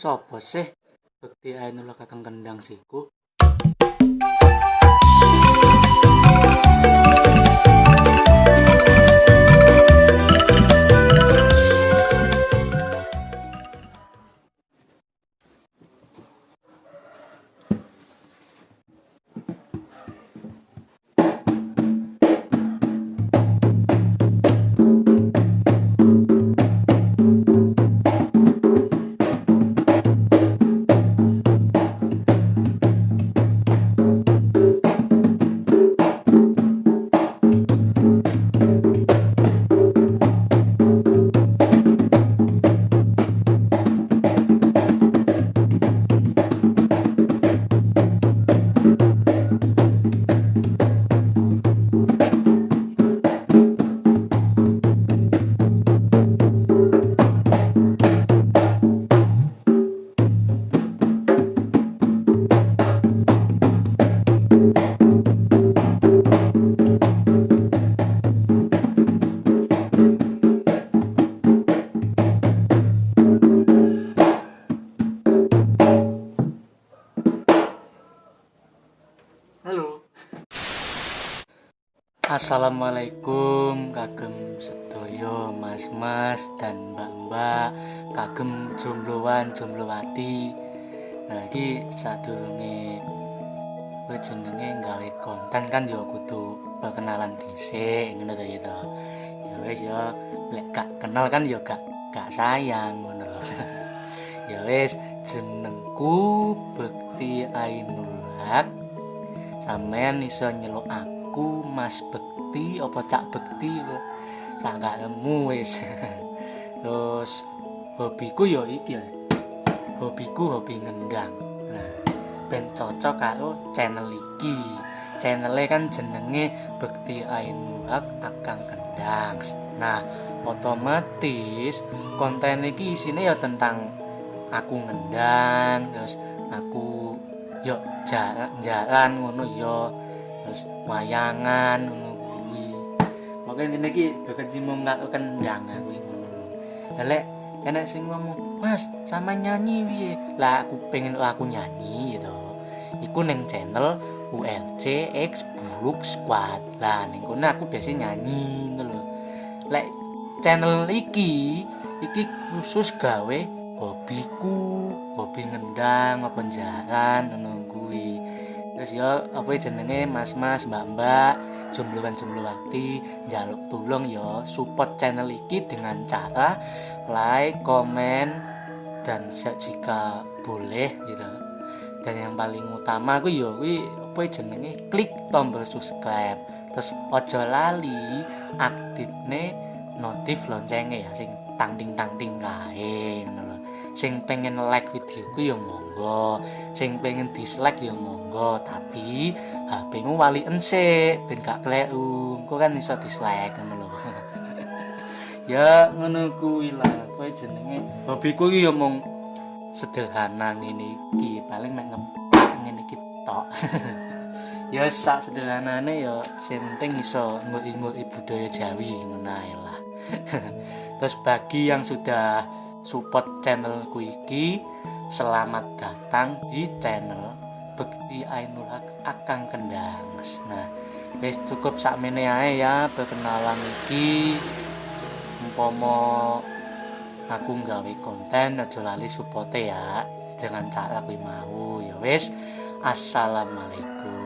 Sopo sih Bekti Ainul Kakang Kendang siku? Halo. Assalamualaikum kagem sedaya mas-mas dan mbak-mbak, kagem jombloan jombloati. Nah, iki sadurunge kowe jenenge gawe konten kan ya kudu perkenalan dhisik ngono to ya to. Ya wis ya, lek gak kenal kan ya gak sayang ngono lho. Ya wis, jenengku Bekti Ainul Haq. Sampeyan iso nyeluk aku Mas Bekti apa Cak Bekti sak gak nemu wis. Terus hobiku ya iki ya. Hobi ngendang. Nah, ben cocok karo channel iki. Channele kan jenenge Bekti Ainul Haq Akang Kendang. Nah, otomatis konten iki isine ya tentang aku ngendang, terus aku yo jalan ngono yo, terus wayangan ngono kuwi. Pokoke ngene iki berkecimpung karo kendang aku ngono. Lah enek sing ngomong, "Mas, sama nyanyi piye?" Lah aku pengen aku nyanyi gitu. Iku ning channel ULC X Buluk Squad. Lah ning kono aku biasa nyanyi ngono lho. Lek channel iki khusus gawe hobi ngendang apa jaran ngono kuwi. Terus ya apa jenenge mas-mas, mbak-mbak, jombloan-jombloanti njaluk tulung ya support channel iki dengan cara like, komen dan jika boleh gitu. Dan yang paling utama kuwi ya kuwi apa jenenge klik tombol subscribe. Terus aja lali aktifne notif loncenge ya sing tang ting kae ngono lho. Sing pengen like videoku ya monggo, sing pengen dislike ya monggo, tapi HP-mu walien sik ben gak kleru. Engko kan iso dislike ngono lho. Ya ngono kuwi lah, kowe jenenge. Hobiku iki ya mung sederhana ngene iki, paling mek ngepak ngene iki tok. Ya sak sederhanane ya sing penting iso ngul-nguli budaya Jawi ngono ae lah. Terus bagi yang sudah support channelku iki, selamat datang di channel Bekti Ainul Haq Akang Kendang. Nah, wis cukup sakmene ae ya perkenalan iki. Umpama aku nggawe konten aja lali support ya dengan cara kuwi mau. Ya wis, assalamualaikum.